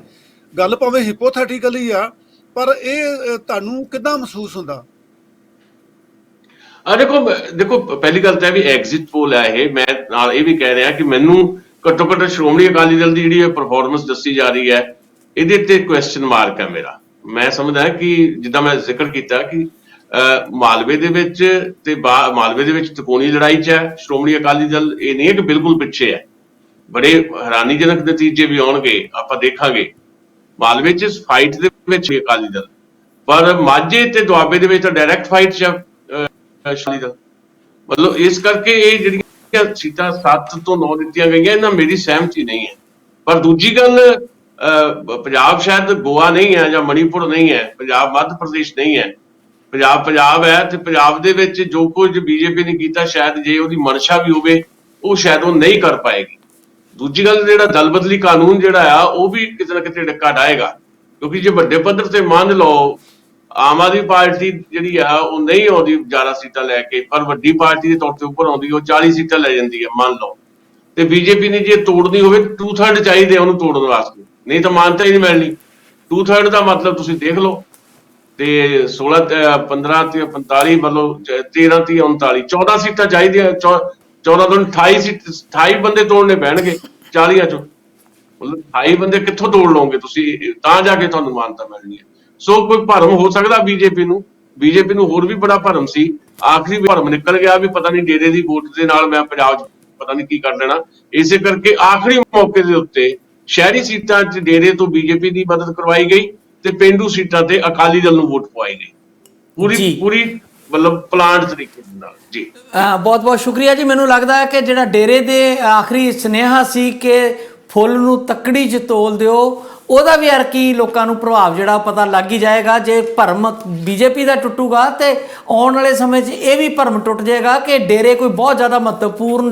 ਗੱਲ ਭਾਵੇਂ ਹਿਪੋਥੈਟੀਕਲੀ ਆ, ਪਰ ਇਹ ਤੁਹਾਨੂੰ ਕਿੱਦਾਂ ਮਹਿਸੂਸ ਹੁੰਦਾ? ਦੇਖੋ ਪਹਿਲੀ ਗੱਲ ਤਾਂ ਵੀ ਐਗਜ਼ਿਟ ਪੋਲ ਹੈ ਇਹ। ਮੈਂ ਨਾਲ ਇਹ ਵੀ ਕਹਿ ਰਿਹਾ ਕਿ ਮੈਨੂੰ ਘੱਟੋ ਘੱਟ ਸ਼੍ਰੋਮਣੀ ਅਕਾਲੀ ਦਲ ਦੀ ਜਿਹੜੀ ਪਰਫਾਰਮੈਂਸ ਦੱਸੀ ਜਾ ਰਹੀ ਹੈ ਇਹਦੇ ਤੇ ਕੁਐਸਚਨ ਮਾਰਕ ਹੈ ਮੇਰਾ। ਮੈਂ ਸਮਝਦਾ ਕਿ ਜਿੱਦਾਂ ਮੈਂ ਜ਼ਿਕਰ ਕੀਤਾ ਕਿ ਮਾਲਵੇ ਦੇ ਵਿੱਚ ਤਕੋਣੀ ਲੜਾਈ 'ਚ ਹੈ ਸ਼੍ਰੋਮਣੀ ਅਕਾਲੀ ਦਲ। ਇਹ ਨਹੀਂ ਹੈ ਕਿ ਬਿਲਕੁਲ ਪਿੱਛੇ ਹੈ। ਬੜੇ ਹੈਰਾਨੀਜਨਕ ਨਤੀਜੇ ਵੀ ਆਉਣਗੇ, ਆਪਾਂ ਦੇਖਾਂਗੇ। ਮਾਲਵੇ 'ਚ ਫਾਈਟ ਦੇ ਵਿੱਚ ਅਕਾਲੀ ਦਲ, ਪਰ ਮਾਝੇ ਤੇ ਦੁਆਬੇ ਦੇ ਵਿੱਚ ਤਾਂ ਡਾਇਰੈਕਟ ਫਾਈਟ 'ਚ ਅਕਾਲੀ ਦਲ। ਮਤਲਬ ਇਸ ਕਰਕੇ ਇਹ ਜਿਹੜੀਆਂ ਸੀਟਾਂ 7 ਤੋਂ 9 ਦਿੱਤੀਆਂ ਗਈਆਂ ਇਹਨਾਂ ਮੇਰੀ ਸਹਿਮਤੀ ਨਹੀਂ ਹੈ। ਪਰ ਦੂਜੀ ਗੱਲ ਪੰਜਾਬ ਸ਼ਾਇਦ ਗੋਆ ਨਹੀਂ ਹੈ ਜਾਂ ਮਣੀਪੁਰ ਨਹੀਂ ਹੈ, ਪੰਜਾਬ ਮੱਧ ਪ੍ਰਦੇਸ਼ ਨਹੀਂ ਹੈ, ਪੰਜਾਬ ਹੈ। ਤੇ ਪੰਜਾਬ ਦੇ ਵਿੱਚ ਜੋ ਕੁਝ ਬੀਜੇਪੀ ਨੇ ਕੀਤਾ ਸ਼ਾਇਦ ਜੇ ਉਹਦੀ ਮਨਸ਼ਾ ਵੀ ਹੋਵੇ ਉਹ ਸ਼ਾਇਦ ਉਹ ਨਹੀਂ ਕਰ ਪਾਏਗੀ। ਦੂਜੀ ਗੱਲ ਜਿਹੜਾ ਦਲ ਬਦਲੀ ਕਾਨੂੰਨ ਜਿਹੜਾ ਆ ਉਹ ਵੀ ਕਿਤੇ ਨਾ ਕਿਤੇ ਡੱਕਾ ਡਾਏਗਾ, ਕਿਉਂਕਿ ਜੇ ਵੱਡੇ ਪੱਧਰ ਤੇ ਮੰਨ ਲਓ ਆਮ ਆਦਮੀ ਪਾਰਟੀ ਜਿਹੜੀ ਆ ਉਹ ਨਹੀਂ ਆਉਂਦੀ 11 ਸੀਟਾਂ ਲੈ ਕੇ, ਪਰ ਵੱਡੀ ਪਾਰਟੀ ਦੇ ਤੌਰ ਤੇ ਉੱਪਰ ਆਉਂਦੀ, ਉਹ 40 ਸੀਟਾਂ ਲੈ ਜਾਂਦੀ ਹੈ ਮੰਨ ਲਓ, ਤੇ ਬੀਜੇਪੀ ਨੇ ਜੇ ਤੋੜਨੀ ਹੋਵੇ 2/3 ਚਾਹੀਦੇ ਉਹਨੂੰ ਤੋੜਨ ਵਾਸਤੇ, ਨਹੀਂ ਤਾਂ ਮਾਨਤਾ ਹੀ ਨਹੀਂ ਮਿਲਣੀ। 2/3 ਦਾ ਮਤਲਬ ਤੁਸੀਂ ਦੇਖ ਲਓ ਤੇ 16 15 ਤੇ 45 ਮਤਲਬ 13 ਤੇ 39 14 ਸੀਟਾਂ ਚਾਹੀਦੀਆਂ। 14 ਤੋਂ 28 ਬੰਦੇ ਤੋੜਨੇ ਪੈਣਗੇ 40 ਚੋਂ। ਮਤਲਬ 28 ਬੰਦੇ ਕਿੱਥੋਂ ਤੋੜ ਲਓਗੇ ਤੁਸੀਂ? ਤਾਂ ਜਾ ਕੇ ਤੁਹਾਨੂੰ ਮਾਨਤਾ ਮਿਲਣੀ ਹੈ। ਸੋ ਕੋਈ ਭਰਮ ਹੋ ਸਕਦਾ ਬੀਜੇਪੀ ਨੂੰ ਹੋਰ ਵੀ ਬੜਾ ਭਰਮ ਸੀ। ਆਖਰੀ ਭਰਮ ਨਿਕਲ ਗਿਆ ਵੀ ਪਤਾ ਨਹੀਂ ਡੇਰੇ ਦੀ ਵੋਟ ਦੇ ਨਾਲ ਮੈਂ ਪੰਜਾਬ 'ਚ ਪਤਾ ਨਹੀਂ ਕੀ ਕਰ ਦੇਣਾ। ਇਸੇ ਕਰਕੇ ਆਖਰੀ ਮੌਕੇ ਦੇ ਉੱਤੇ ਸ਼ਹਿਰੀ ਸੀਟਾਂ 'ਚ ਡੇਰੇ ਤੋਂ ਬੀਜੇਪੀ ਦੀ ਮਦਦ ਕਰਵਾਈ ਗਈ ਤੇ ਪੇਂਡੂ ਸੀਟਾਂ ਤੇ ਅਕਾਲੀ ਦਲ ਨੂੰ ਵੋਟ ਪਵਾਈ ਗਈ ਪੂਰੀ ਮਤਲਬ ਪਲਾਂਟ ਤਰੀਕੇ ਨਾਲ। ਜੀ ਬਹੁਤ ਬਹੁਤ ਸ਼ੁਕਰੀਆ ਜੀ। ਮੈਨੂੰ ਲੱਗਦਾ ਹੈ ਕਿ ਜਿਹੜਾ ਡੇਰੇ ਦੇ ਆਖਰੀ ਸੁਨੇਹਾ ਸੀ ਕਿ ਫੁੱਲ ਨੂੰ ਤੱਕੜੀ 'ਚ ਤੋਲ ਦਿਓ, ਉਹਦਾ ਵੀ ਅਰਕੀ ਲੋਕਾਂ ਨੂੰ ਪ੍ਰਭਾਵ ਜਿਹੜਾ ਪਤਾ ਲੱਗ ਹੀ ਜਾਏਗਾ। ਜੇ ਭਰਮ ਬੀਜੇਪੀ ਦਾ ਟੁੱਟੂਗਾ ਤੇ ਆਉਣ ਵਾਲੇ ਸਮੇਂ 'ਚ ਇਹ ਵੀ ਭਰਮ ਟੁੱਟ ਜਾਏਗਾ ਕਿ ਡੇਰੇ ਕੋਈ ਬਹੁਤ ਜ਼ਿਆਦਾ ਮਹੱਤਵਪੂਰਨ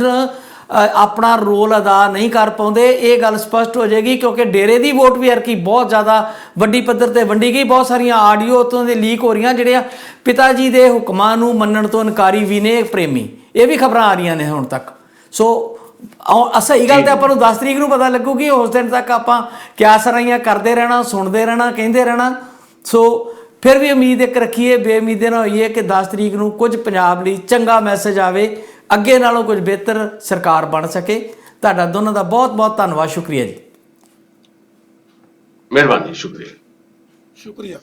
ਆਪਣਾ ਰੋਲ ਅਦਾ ਨਹੀਂ ਕਰ ਪਾਉਂਦੇ। ਇਹ ਗੱਲ ਸਪਸ਼ਟ ਹੋ ਜਾਏਗੀ ਕਿਉਂਕਿ ਡੇਰੇ ਦੀ ਵੋਟ ਵੀ ਐਰਕੀ ਬਹੁਤ ਜ਼ਿਆਦਾ ਵੱਡੀ ਪੱਧਰ ਤੇ ਵੰਡੀ ਗਈ। ਬਹੁਤ ਸਾਰੀਆਂ ਆਡੀਓ ਉੱਥੋਂ ਦੇ ਲੀਕ ਹੋ ਰਹੀਆਂ ਜਿਹੜੀਆਂ ਪਿਤਾ ਜੀ ਦੇ ਹੁਕਮਾਂ ਨੂੰ ਮੰਨਣ ਤੋਂ ਇਨਕਾਰੀ ਵੀ ਨੇ ਪ੍ਰੇਮੀ, ਇਹ ਵੀ ਖਬਰਾਂ ਆ ਰਹੀਆਂ ਨੇ ਹੁਣ ਤੱਕ। ਸੋ ਸਹੀ ਗੱਲ ਤੇ ਆਪਾਂ ਨੂੰ 10 ਤਰੀਕ ਨੂੰ ਪਤਾ ਲੱਗੂਗੀ। ਉਸ ਦਿਨ ਤੱਕ ਆਪਾਂ ਕਿਆਸ ਸਰਾਈਆਂ ਕਰਦੇ ਰਹਿਣਾ, ਸੁਣਦੇ ਰਹਿਣਾ, ਕਹਿੰਦੇ ਰਹਿਣਾ। ਸੋ ਫਿਰ ਵੀ ਉਮੀਦ ਇੱਕ ਰੱਖੀਏ, ਬੇਉਮੀਦੇ ਨਾ ਹੋਈਏ ਕਿ 10 ਤਰੀਕ ਨੂੰ ਕੁਝ ਪੰਜਾਬ ਲਈ ਚੰਗਾ ਮੈਸੇਜ ਆਵੇ, ਅੱਗੇ ਨਾਲੋਂ ਕੁਝ ਬਿਹਤਰ ਸਰਕਾਰ ਬਣ ਸਕੇ। ਤੁਹਾਡਾ ਦੋਨਾਂ ਦਾ ਬਹੁਤ ਬਹੁਤ ਧੰਨਵਾਦ, ਸ਼ੁਕਰੀਆ ਜੀ। ਮਿਹਰਬਾਨੀ, ਸ਼ੁਕਰੀਆ। ਸ਼ੁਕਰੀਆ।